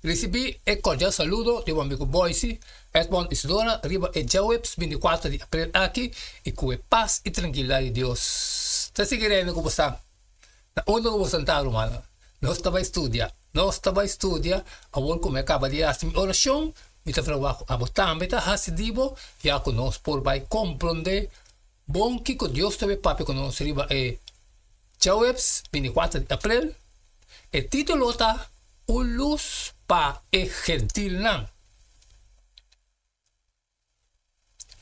Recebi e cordial saludo de um amigo Boise, Edmond Isidora, riba e Jawebs 24 de abril aqui, e com paz e tranquilidade de Deus. Tá seguindo como está? Na onda como está, romana. Nós estava a estudar, agora como acaba de fazer a oração, me está falando a botar, me está fazendo, já que nós por vai compreender, bom que Deus teve papo com nós, riba e Jawebs 24 de abril, e título está O luz para e gentil não.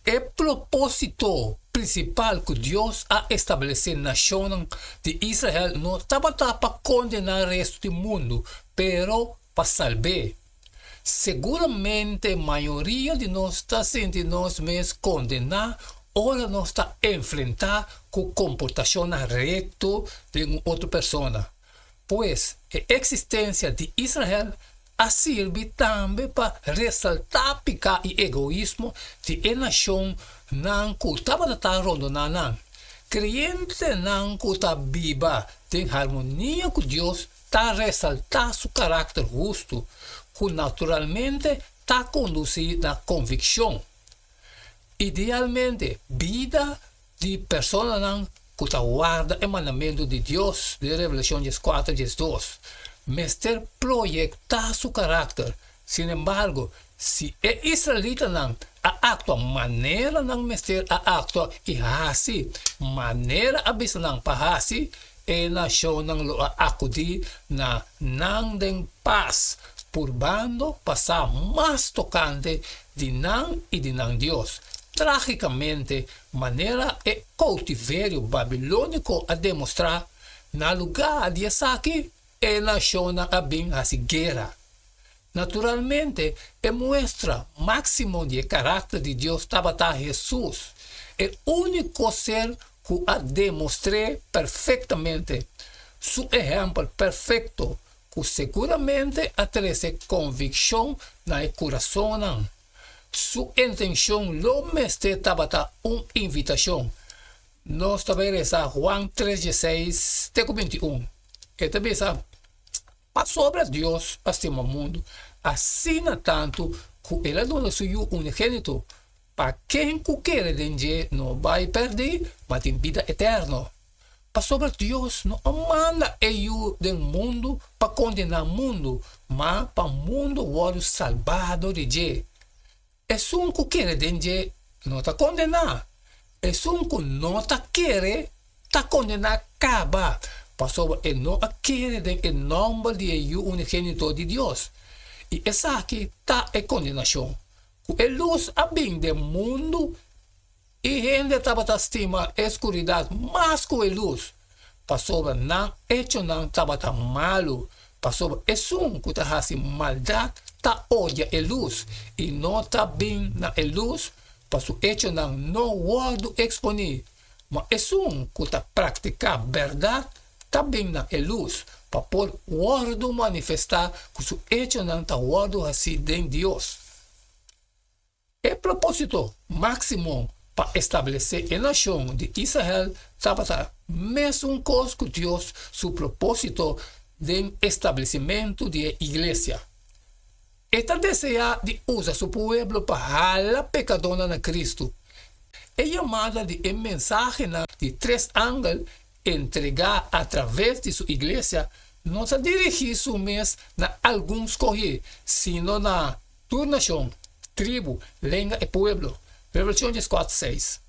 O propósito principal que Deus ha estabelecido na nação de Israel não estava para condenar o resto do mundo, pero para salvar. Seguramente a maioria de nós está sentindo nós mesmos condenar, ora nós está enfrentar com comportação reto de uma outra pessoa. Pois a existência de Israel a serve também para ressaltar o egoísmo de uma nação que estava rondando. Crente não que está viva em harmonia com Deus, está ressaltar seu caráter justo, que naturalmente está conduzido à convicção. Idealmente, vida de pessoas que guarda o mandamento de Deus, de Revelação 4, 2, mas projetar seu caráter. Sin embargo, se é israelita não actua maneira não mestre actua e assim maneira abisa não para assim e nação não lo acudir na não den paz por bando passar mais tocante de não e de não Deus. Tragicamente, maneira é cautiverio babilônico a demonstrar na lugar de aqui e nação a bem a guerra. Naturalmente, é mostra máximo de caráter de Deus estava Jesus, é o único ser que a demonstrou perfeitamente. Seu exemplo perfeito, que seguramente a trazer convicção no coração. Sua intenção, lo mestre estava uma invitação. Nós também rezamos Juan 3:16, 21. E também sabe, para sobre Deus, estima o mundo, assim tanto que ele dona seu unigênito, para quem quer entender não vai perder, mas tem vida eterna. Para sobre Deus não manda eu do mundo para condenar o mundo, mas para o mundo o salvado de Deus. É um que quer entender, não está condenar. É um que não está querer, está condenar acaba. Pastor, ele não quer em nome de o unigênito de Deus. E essa aqui está a condenação. A luz a bem do mundo e gente estava a estima a escuridão mais que a luz. Pastor, não hecho não estava malo. Pastor, é um que está fazendo maldade, está odia a luz e não está bem na luz. Pastor, hecho não guardo exponer. Mas é um que está praticando verdade, também na luz, para por guardo manifestar que o hecho não está guardo assim de Deus. E propósito máximo para estabelecer a nação de Israel estava mesmo coisa que Deus, seu propósito de estabelecimento de igreja. Está deseja de usar seu povo para a pecadona na Cristo. É chamada de mensagem de três ângulos entregar através de sua igreja, não se dirigir somente a alguns correios, sino na tua nação, tribo, língua e povo. Revelação 4:6.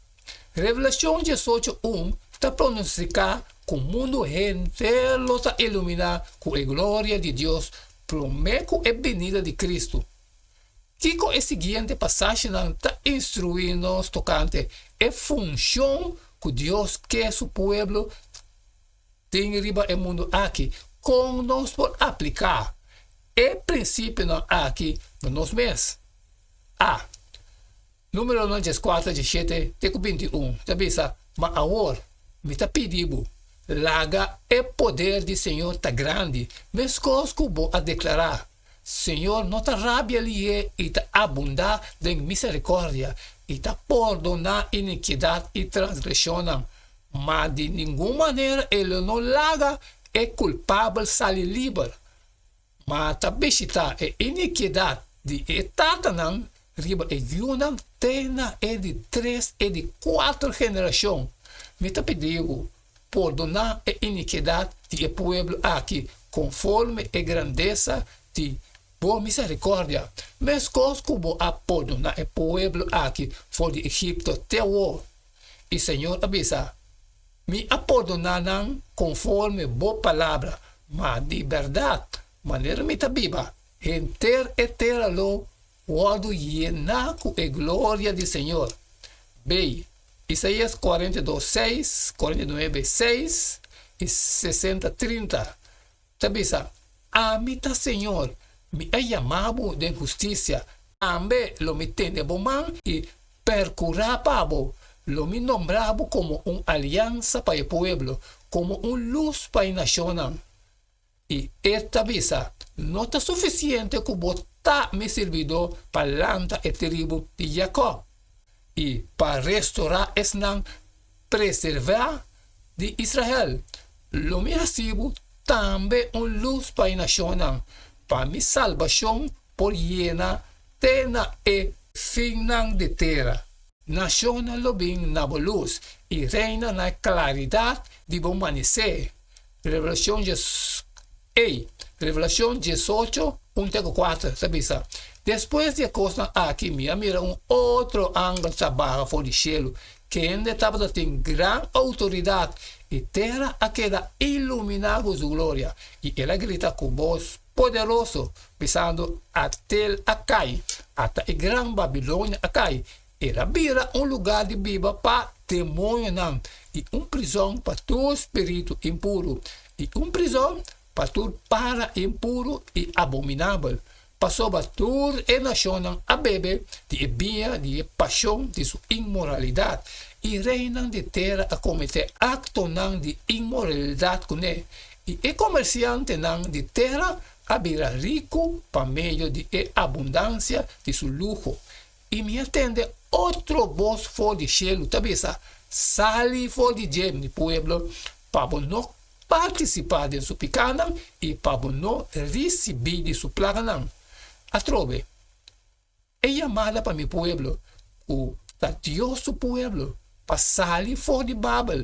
Revelação 18:1 está pronunciar que o mundo inteiro está iluminado com a glória de Deus, promete a venida de Cristo. Kiko a seguinte passagem está instruindo-nos tocante a função que Deus quer seu povo tem riba o mundo aqui, como nós podemos aplicar. E princípio aqui, nós mesmos. Número 4, 17, 21. Também sabe, mas agora, me está pedindo, larga o poder do Senhor está grande, mas coisas que vou a declarar. Senhor, não está rabia ali e está abundar de misericórdia, e está perdonar iniquidade e transgressão. Mas de nenhuma maneira ele não larga é culpável sai livre. Mas tabishita e iniquidade de etatanan riba e yunam tena e de 3 e de 4 geração. Me tá pedindo perdonar a iniquidade de pueblo aqui, conforme a grandeza de boa misericórdia. Mas como a perdonar a pueblo aqui, for de Egipto até o e Senhor avisa, me a perdonar conforme boa palavra, mas de verdade, maneira me tá viva, enter etera lo, wado llenar com a glória do Senhor. Bem, Isaías 42, 6, 49, 6 e 60, 30. Tabisa, a mim tá Senhor, me é chamado de justiça, também lo me tende bom e percurapabo, lo me nombrabo como aliança para o pueblo, como luz para a nação. E esta visa não está suficiente como botar me servidor para lanta e tribo de Jacob. E para restaurar esnan preservar de Israel. Lo me recibo também luz para a nação, para mi salvação por llena tena e finan de terra. Nação lo bem na luz e reina na claridade de bom amanhecer. Revelação 18, 1-4, sabisa. Depois de costa aqui, mira outro ângulo trabalha fora do cielo, que ainda estava tem grande autoridade e terra a queda iluminada com sua glória. E ela grita com voz poderoso, pensando até acai, até a grande Babilônia acai. Ela vira lugar de viva para demônio não, e prisão para todo espírito impuro, e prisão para todo para impuro e abominável. Passou a toda a nação a beber de bebida, de paixão, de sua imoralidade, e reinam de terra a cometer actos de imoralidade com ele. E o comerciante de terra a virar rico para meio de abundância de seu luxo. E me atende outro voz fora de cielo, tabisa, sali fora de gem de pueblo, para não participar de sua picana e para não receber de sua plaga. Atrobe, é chamada para meu pueblo, Dios su pueblo, para salir fora de Babel.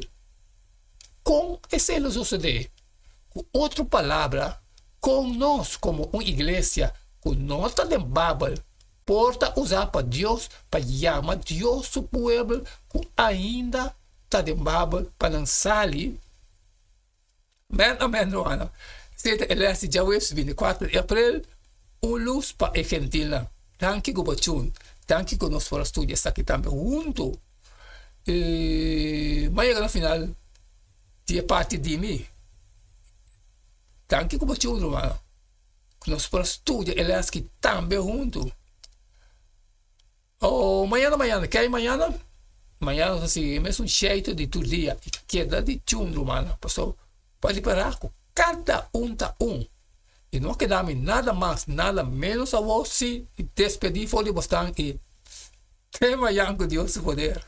Com esse lo sucede. Com outra palavra, com nós como uma igreja, com nota de Babel, porta usar para Deus, para chamar Deus su pueblo, que ainda está de Babel, para não sair. Amém, Joana. Sete eleste dia 24 de abril, luz para a Argentina. Danke, Gobachun. Danke que nós para estudar está aqui também junto. Mas no final, dia parte de mim. Danke, Gobachun, Romano. Nós para estudar, ele aqui também junto. Mañana, que hay mañana? Mañana, assim, mesmo jeito de todo dia. Queda de chum, Romano. Passou para liberar com cada tá E não quedamos nada mais, nada menos a você despedir fora de bastante. E tema com Deus poder.